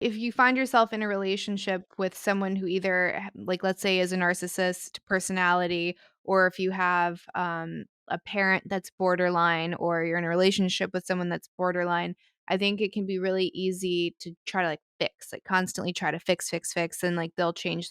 if you find yourself in a relationship with someone who either like let's say is a narcissist personality, or if you have a parent that's borderline, or you're in a relationship with someone that's borderline, I think it can be really easy to try to like fix, like constantly try to fix, and like they'll change.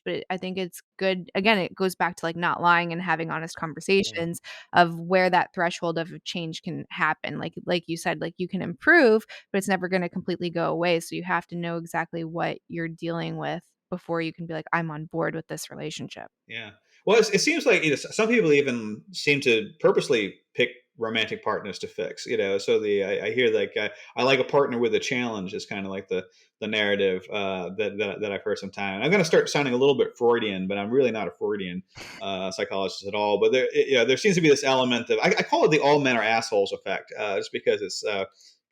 But I think it's good. Again, it goes back to like not lying and having honest Yeah. conversations of where that threshold of change can happen. Like you said, like you can improve, but it's never going to completely go away. So you have to know exactly what you're dealing with before you can be like, I'm on board with this relationship. Yeah. Well, it seems like some people even seem to purposely pick romantic partners to fix. So I hear like I like a partner with a challenge is kind of like the narrative that I've heard sometime. I'm going to start sounding a little bit Freudian, but I'm really not a Freudian psychologist at all. But there seems to be this element of I call it the all men are assholes effect, just because it's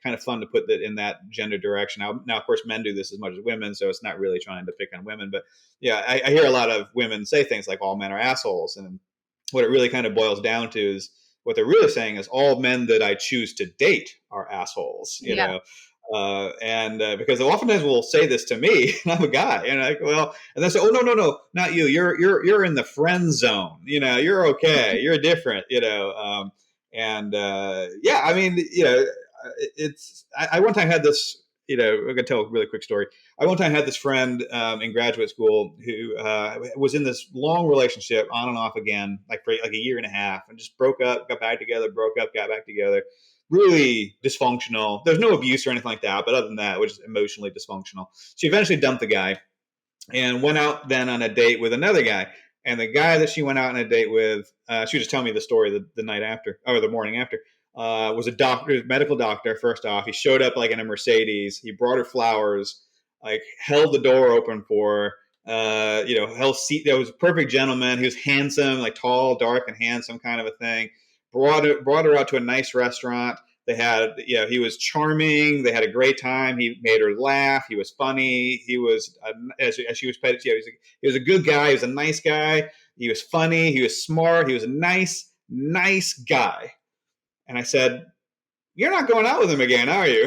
kind of fun to put that in that gender direction. Now, of course, men do this as much as women, so it's not really trying to pick on women, but yeah, I hear a lot of women say things like all men are assholes. And what it really kind of boils down to is what they're really saying is all men that I choose to date are assholes, Yeah. and because oftentimes will say this to me, and I'm a guy, and and they say, oh no, no, no, not you. You're in the friend zone. You're okay. You're different. And yeah, I mean, it's I one time had this. I'm gonna tell a really quick story. I one time had this friend in graduate school who was in this long relationship, on and off again, like for like a year and a half, and just broke up, got back together, broke up, got back together. Really dysfunctional. There's no abuse or anything like that, but other than that, it was just emotionally dysfunctional. She eventually dumped the guy and went out then on a date with another guy. And the guy that she went out on a date with, she was just telling me the story the night after, or the morning after, was a doctor, medical doctor. First off, he showed up like in a Mercedes. He brought her flowers, like held the door open for her. Held seat. There was a perfect gentleman. He was handsome, like tall, dark, and handsome, kind of a thing. Brought her out to a nice restaurant. They had, he was charming. They had a great time. He made her laugh. He was funny. He was, as she was petted, he was a good guy. He was a nice guy. He was funny. He was smart. He was a nice, nice guy. And I said, "You're not going out with him again, are you?"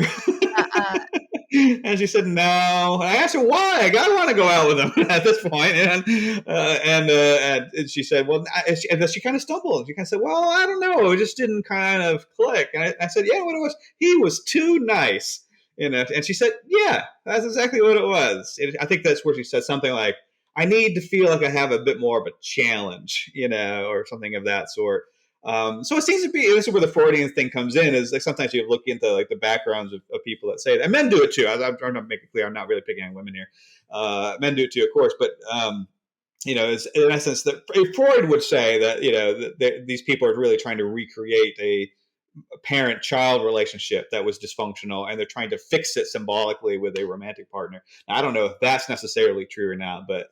Uh-uh. And she said, "No." And I asked her why. I want to go out with him at this point. And she said, "Well," and then she kind of stumbled. She kind of said, "Well, I don't know. It just didn't kind of click." And I said, "Yeah, what it was? He was too nice." And she said, "Yeah, that's exactly what it was." I think that's where she said something like, "I need to feel like I have a bit more of a challenge, or something of that sort." So it seems to be this is where the Freudian thing comes in. Is like sometimes you look into like the backgrounds of people that say that, and men do it too. I'm trying to make it clear. I'm not really picking on women here. Men do it too, of course, but it's in essence that Freud would say that these people are really trying to recreate a parent-child relationship that was dysfunctional, and they're trying to fix it symbolically with a romantic partner. Now, I don't know if that's necessarily true or not, but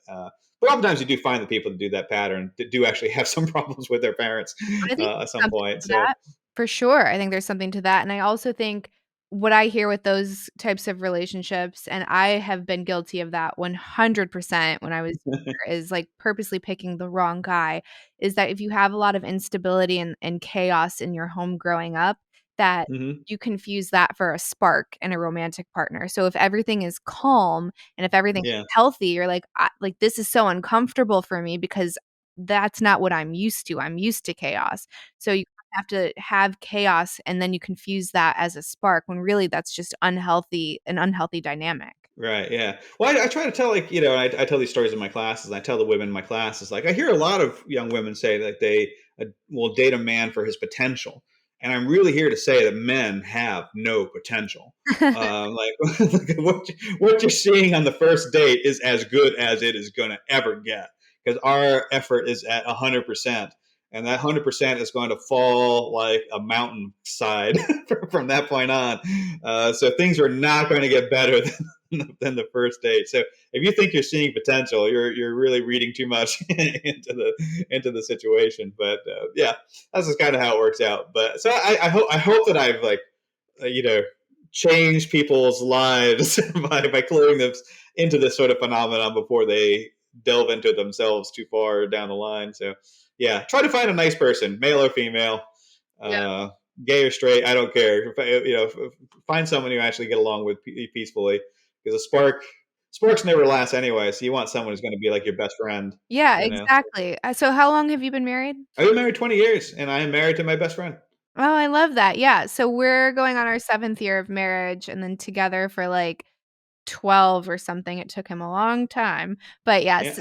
oftentimes you do find the people that do that pattern that do actually have some problems with their parents I think at some something point. to So that, for sure. I think there's something to that, and I also think what I hear with those types of relationships, and I have been guilty of that 100% when I was younger, is, like, purposely picking the wrong guy, is that if you have a lot of instability and chaos in your home growing up, that mhm. you confuse that for a spark in a romantic partner. So if everything is calm and if everything is Yeah, healthy, you're like, "This is so uncomfortable for me because that's not what I'm used to. I'm used to chaos." So you have to have chaos and then you confuse that as a spark when really that's just an unhealthy dynamic. right. Yeah. Well, I try to tell, like, I tell these stories in my classes. And I tell the women in my classes, like, I hear a lot of young women say that they will date a man for his potential. And I'm really here to say that men have no potential. Like what you're seeing on the first date is as good as it is going to ever get, because our effort is at 100%. And that 100% is going to fall like a mountainside from that point on. So things are not going to get better than the first date. So if you think you're seeing potential, you're really reading too much into the situation. But yeah, that's just kind of how it works out. But so I hope that I've like you know changed people's lives by cluing them into this sort of phenomenon before they delve into it themselves too far down the line. So yeah, try to find a nice person, male or female. Yeah. Uh, Gay or straight, I don't care. Find someone you actually get along with peacefully, because sparks never last anyway. So you want someone who's going to be like your best friend, Yeah, you know. So exactly. So how long have you been married? I've been married 20 years, and I am married to my best friend. Oh, I love that. Yeah, so we're going on our 7th year of marriage and then together for, like, 12 or something. It took him a long time. But Yeah. yes,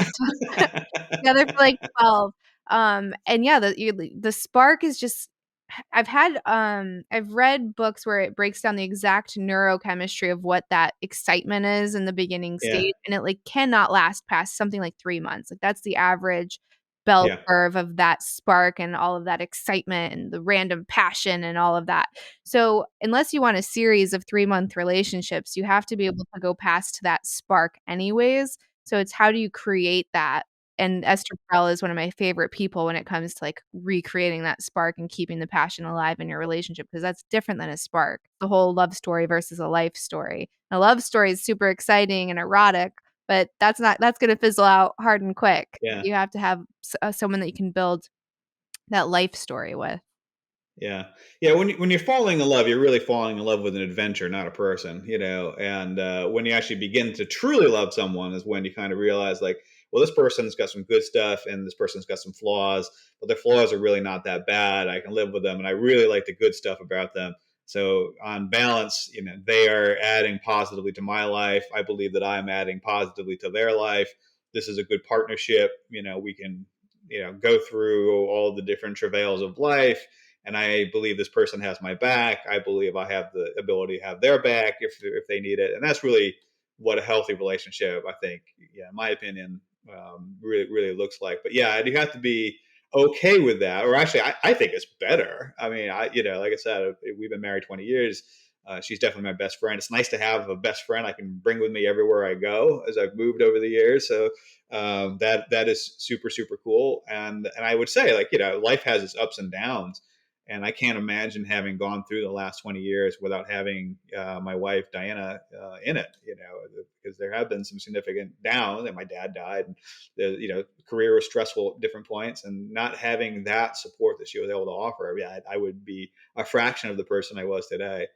together for, like, 12. And yeah, the spark is just I've read books where it breaks down the exact neurochemistry of what that excitement is in the beginning Yeah. stage, and it, like, cannot last past something like 3 months. Like, that's the average bell Yeah. curve of that spark and all of that excitement and the random passion and all of that. So, unless you want a series of 3-month relationships, you have to be able to go past that spark anyways. So, it's how do you create that? And Esther Perel is one of my favorite people when it comes to, like, recreating that spark and keeping the passion alive in your relationship, because that's different than a spark. The whole love story versus a life story. A love story is super exciting and erotic, but that's gonna fizzle out hard and quick. Yeah. You have to have someone that you can build that life story with. Yeah, yeah. When you're falling in love, you're really falling in love with an adventure, not a person, you know. And when you actually begin to truly love someone, is when you kind of realize, like, well, this person's got some good stuff, and this person's got some flaws, but their flaws are really not that bad. I can live with them, and I really like the good stuff about them. So on balance, you know, they are adding positively to my life. I believe that I'm adding positively to their life. This is a good partnership. You know, we can, you know, go through all the different travails of life, and I believe this person has my back. I believe I have the ability to have their back if they need it, and that's really what a healthy relationship, I think, yeah, in my opinion, really looks like. But yeah, you have to be okay with that, or actually, I think it's better. I mean, you know, like I said, we've been married 20 years. She's definitely my best friend. It's nice to have a best friend I can bring with me everywhere I go, as I've moved over the years. So that is super cool. And I would say, like, you know, life has its ups and downs, and I can't imagine having gone through the last 20 years without having my wife Diana in it. You know, because there have been some significant downs, and my dad died, and the, you know, career was stressful at different points, and not having that support that she was able to offer, yeah, I would be a fraction of the person I was today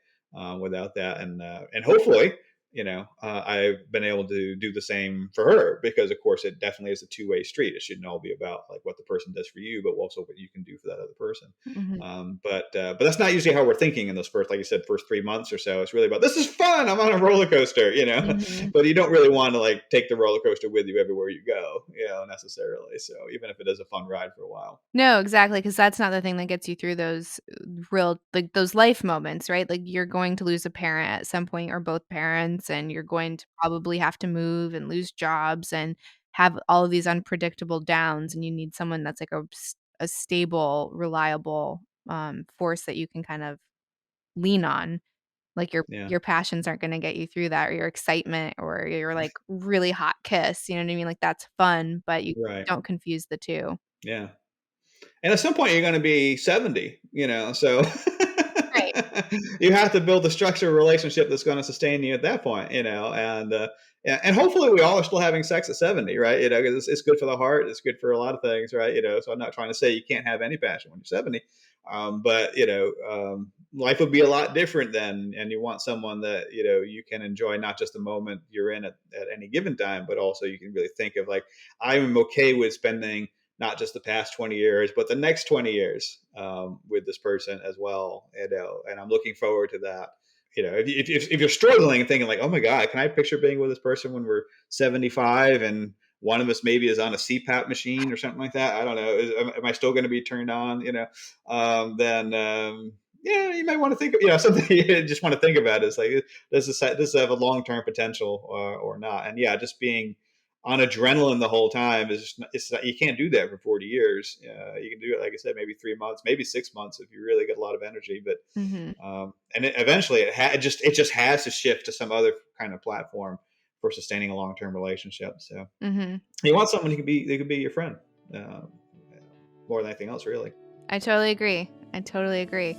without that. And hopefully, you know, I've been able to do the same for her, because of course it definitely is a two-way street. It shouldn't all be about like what the person does for you, but also what you can do for that other person. Mhm. But that's not usually how we're thinking in those first, like you said, first 3 months or so. It's really about, this is fun, I'm on a roller coaster, you know. Mhm. But you don't really want to like take the roller coaster with you everywhere you go, you know, necessarily. So even if it is a fun ride for a while. No, exactly, because that's not the thing that gets you through those real like, those life moments, right? Like, you're going to lose a parent at some point or both parents, and you're going to probably have to move and lose jobs and have all of these unpredictable downs, and you need someone that's like a stable, reliable, force that you can kind of lean on. Like, Yeah. your passions aren't gonna get you through that, or your excitement, or your, like, really hot kiss, you know what I mean? Like, that's fun, but you Right. don't confuse the 2. Yeah. And at some point, you're going to be 70, you know, so Right. you have to build a structured relationship that's going to sustain you at that point, you know. And hopefully we all are still having sex at 70, right? You know, because it's good for the heart, it's good for a lot of things, right? You know, so I'm not trying to say you can't have any passion when you're 70, but you know, life would be a lot different then, and you want someone that, you know, you can enjoy not just the moment you're in at any given time, but also you can really think of like, I'm okay with spending not just the past 20 years, but the next 20 years with this person as well, you know, and I'm looking forward to that. You know, if you're struggling and thinking like, oh my God, can I picture being with this person when we're 75 and one of us maybe is on a CPAP machine or something like that? I don't know. Am I still going to be turned on? You know, then yeah, you might want to think, you know, something you just want to think about is like, does this have a long term potential or not? And yeah, just being on adrenaline the whole time is just, it's not, you can't do that for 40 years. You can do it, like I said, maybe 3 months, maybe 6 months if you really get a lot of energy. But Mhm. eventually it just has to shift to some other kind of platform for sustaining a long term relationship. So Mhm. you want someone who could be your friend uh, more than anything else, really. I totally agree. I totally agree.